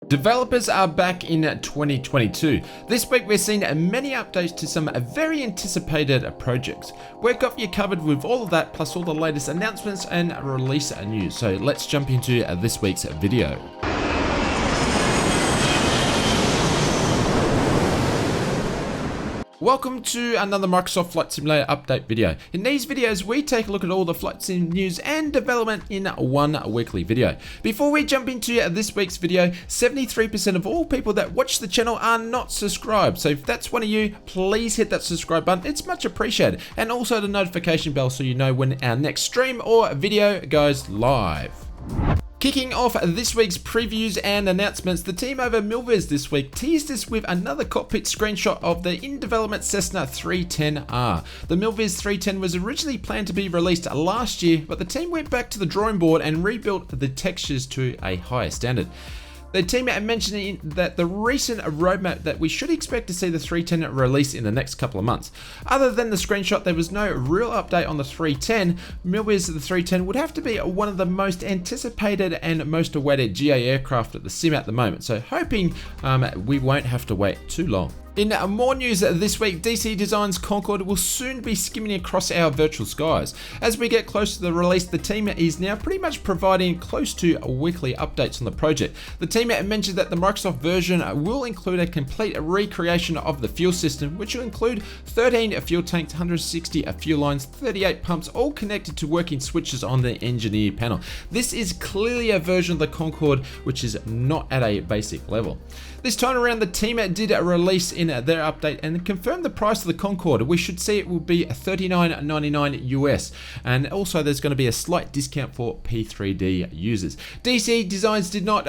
Developers are back in 2022. This week we're seeing many updates to some very anticipated projects. We've got you covered with all of that, plus all the latest announcements and release news. So let's jump into this week's video. Welcome to another Microsoft Flight Simulator update video. In these videos, we take a look at all the flight sim news and development in one weekly video. Before we jump into this week's video, 73% of all people that watch the channel are not subscribed. So if that's one of you, please hit that subscribe button. It's much appreciated. And also the notification bell so you know when our next stream or video goes live. Kicking off this week's previews and announcements, the team over Milviz this week teased us with another cockpit screenshot of the in-development Cessna 310R. The Milviz 310 was originally planned to be released last year, but the team went back to the drawing board and rebuilt the textures to a higher standard. The team mentioned that the recent roadmap that we should expect to see the 310 release in the next couple of months. Other than the screenshot, there was no real update on the 310. Milviz the 310 would have to be one of the most anticipated and most awaited GA aircraft at the sim at the moment, so hoping we won't have to wait too long. In more news this week, DC Design's Concorde will soon be skimming across our virtual skies. As we get close to the release, the team is now pretty much providing close to weekly updates on the project. The team mentioned that the Microsoft version will include a complete recreation of the fuel system, which will include 13 fuel tanks, 160 fuel lines, 38 pumps, all connected to working switches on the engineer panel. This is clearly a version of the Concorde which is not at a basic level. This time around, the team did release in their update and confirmed the price of the Concorde. We should see it will be $39.99 US, and also there's going to be a slight discount for P3D users. DC Designs did not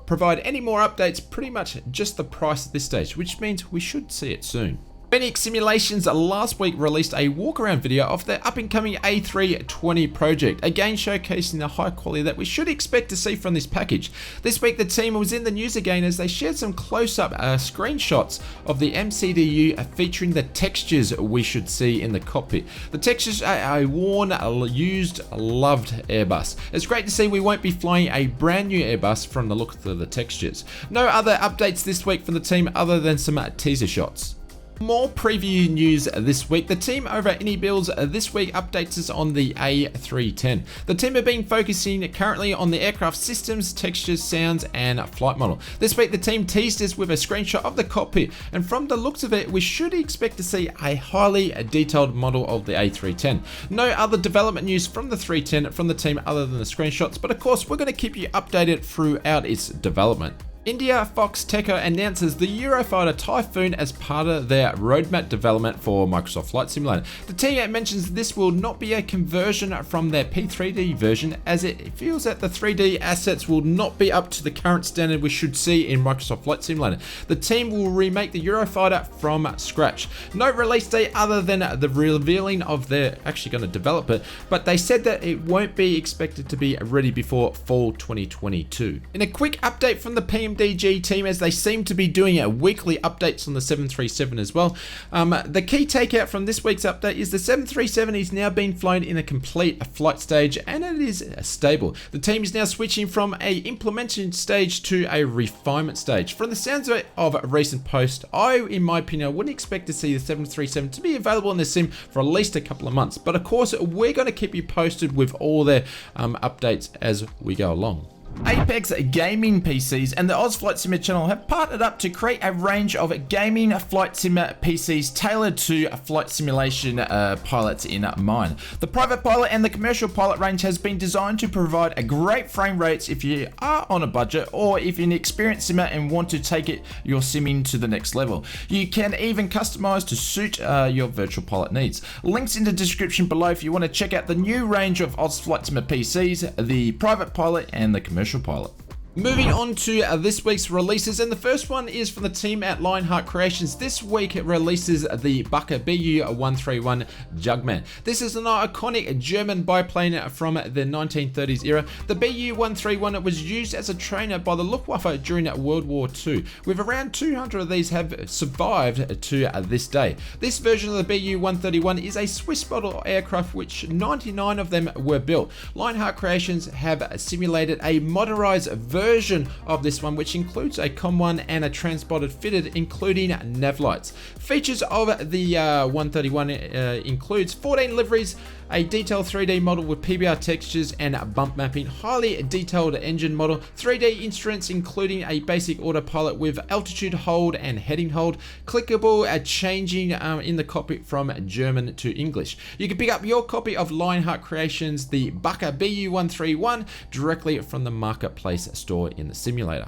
provide any more updates, pretty much just the price at this stage, which means we should see it soon. Phoenix Simulations last week released a walk-around video of their up-and-coming A320 project, again showcasing the high quality that we should expect to see from this package. This week the team was in the news again as they shared some close-up screenshots of the MCDU featuring the textures we should see in the cockpit. The textures are a worn, used, loved Airbus. It's great to see we won't be flying a brand new Airbus from the look of the textures. No other updates this week from the team other than some teaser shots. More preview news this week. The team over at AnyBuilds this week updates us on the A310. The team have been focusing currently on the aircraft systems, textures, sounds, and flight model. This week the team teased us with a screenshot of the cockpit, and from the looks of it, we should expect to see a highly detailed model of the A310. No other development news from the 310 from the team other than the screenshots, but of course we're going to keep you updated throughout its development. India Fox Techo announces the Eurofighter Typhoon as part of their roadmap development for Microsoft Flight Simulator. The team mentions this will not be a conversion from their P3D version, as it feels that the 3D assets will not be up to the current standard we should see in Microsoft Flight Simulator. The team will remake the Eurofighter from scratch. No release date other than the revealing of they're actually going to develop it, but they said that it won't be expected to be ready before fall 2022. In a quick update from the PMDG team, as they seem to be doing weekly updates on the 737 as well. The key takeout from this week's update is the 737 is now being flown in a complete flight stage, and it is stable. The team is now switching from a implementation stage to a refinement stage. From the sounds of a recent post, in my opinion, wouldn't expect to see the 737 to be available in the sim for at least a couple of months. But of course, we're going to keep you posted with all their updates as we go along. Apex Gaming PCs and the Oz Flight Simmer channel have partnered up to create a range of gaming flight simmer PCs tailored to flight simulation pilots in mind. The private pilot and the commercial pilot range has been designed to provide a great frame rates if you are on a budget, or if you're an experienced simmer and want to take your simming to the next level. You can even customize to suit your virtual pilot needs. Links in the description below if you want to check out the new range of Oz Flight Simmer PCs, the private pilot and the commercial pilot. Moving on to this week's releases, and the first one is from the team at LionHeart Creations. This week it releases the Bucker BU-131 Jugman. This is an iconic German biplane from the 1930s era. The BU-131 was used as a trainer by the Luftwaffe during World War II, with around 200 of these have survived to this day. This version of the BU-131 is a Swiss model aircraft, which 99 of them were built. LionHeart Creations have simulated a modernized version version of this one, which includes a COM1 and a transponder fitted, including nav lights. Features of the 131 includes 14 liveries, a detailed 3D model with PBR textures and bump mapping, highly detailed engine model, 3D instruments including a basic autopilot with altitude hold and heading hold, clickable changing in the cockpit from German to English. You can pick up your copy of LionHeart Creations, the Bucker BU131, directly from the marketplace store in the simulator.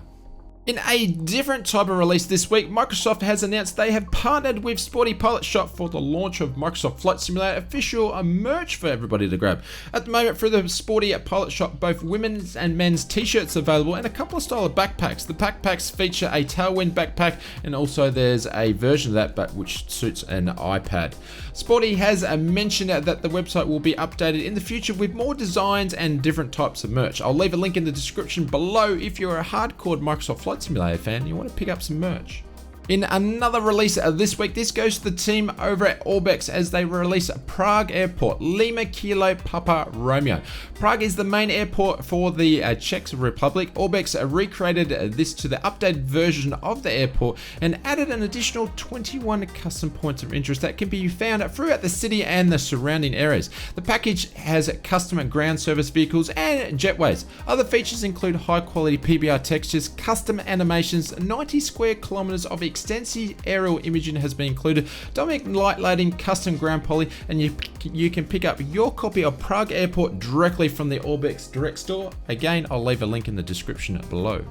In a different type of release this week, Microsoft has announced they have partnered with Sporty Pilot Shop for the launch of Microsoft Flight Simulator official merch for everybody to grab. At the moment, through the Sporty Pilot Shop, both women's and men's t-shirts available and a couple of style of backpacks. The backpacks feature a Tailwind backpack, and also there's a version of that but which suits an iPad. Sporty has mentioned that the website will be updated in the future with more designs and different types of merch. I'll leave a link in the description below if you're a hardcore Microsoft Flight Simulator fan and you want to pick up some merch. In another release this week, this goes to the team over at Orbex as they release Prague Airport, Lima Kilo Papa Romeo. Prague is the main airport for the Czech Republic. Orbex recreated this to the updated version of the airport and added an additional 21 custom points of interest that can be found throughout the city and the surrounding areas. The package has custom ground service vehicles and jetways. Other features include high quality PBR textures, custom animations, 90 square kilometers of extensive aerial imaging has been included, dynamic light lighting, custom ground poly, and you can pick up your copy of Prague Airport directly from the Orbex Direct Store. Again, I'll leave a link in the description below.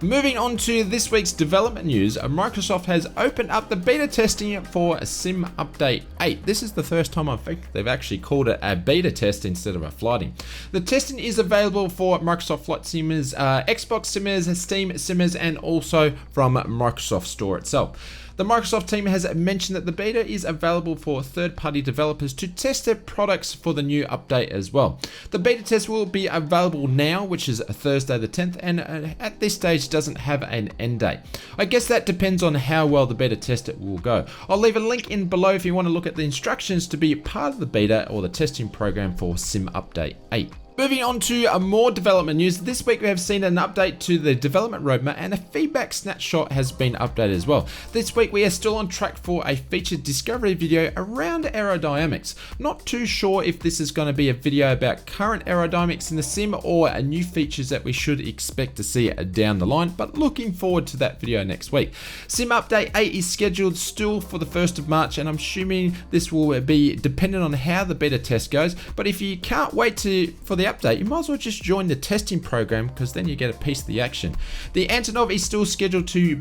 Moving on to this week's development news, Microsoft has opened up the beta testing for Sim Update 8. This is the first time I think they've actually called it a beta test instead of a flighting. The testing is available for Microsoft Flight Simmers, Xbox Simmers, Steam Simmers, and also from Microsoft Store itself. The Microsoft team has mentioned that the beta is available for third-party developers to test their products for the new update as well. The beta test will be available now, which is Thursday the 10th, and at this stage doesn't have an end date. I guess that depends on how well the beta test will go. I'll leave a link in below if you want to look at the instructions to be part of the beta or the testing program for Sim Update 8. Moving on to more development news, this week we have seen an update to the development roadmap and a feedback snapshot has been updated as well. This week we are still on track for a featured discovery video around aerodynamics. Not too sure if this is going to be a video about current aerodynamics in the sim or new features that we should expect to see down the line, but looking forward to that video next week. Sim Update 8 is scheduled still for the 1st of March, and I'm assuming this will be dependent on how the beta test goes, but if you can't wait for the update, you might as well just join the testing program because then you get a piece of the action. The Antonov is still scheduled to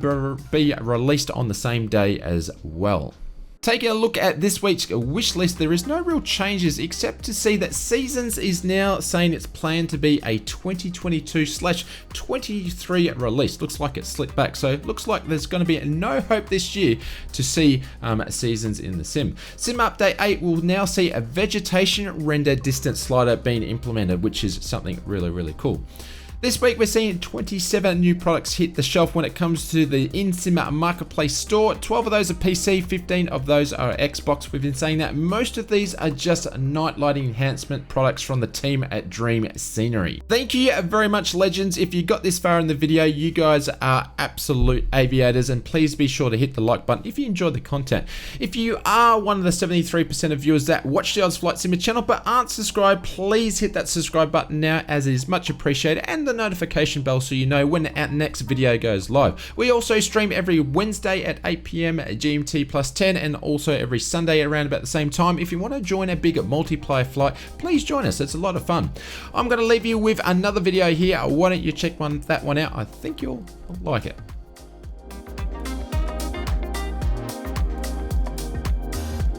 be released on the same day as well. Taking a look at this week's wish list, there is no real changes except to see that Seasons is now saying it's planned to be a 2022/23 release. Looks like it slipped back, so it looks like there's going to be no hope this year to see Seasons in the sim. Sim Update 8 will now see a vegetation render distance slider being implemented, which is something really cool. This week we're seeing 27 new products hit the shelf when it comes to the InSim Marketplace store. 12 of those are PC, 15 of those are Xbox. We've been saying that most of these are just night lighting enhancement products from the team at Dream Scenery. Thank you very much, legends. If you got this far in the video, you guys are absolute aviators, and please be sure to hit the like button if you enjoyed the content. If you are one of the 73% of viewers that watch the Oz Flight Simmer channel but aren't subscribed, please hit that subscribe button now, as it is much appreciated, and the notification bell so you know when our next video goes live. We also stream every Wednesday at 8 PM GMT plus 10, and also every Sunday around about the same time. If you want to join a big multiplayer flight, please join us. It's a lot of fun. I'm going to leave you with another video here. Why don't you check that one out? I think you'll like it.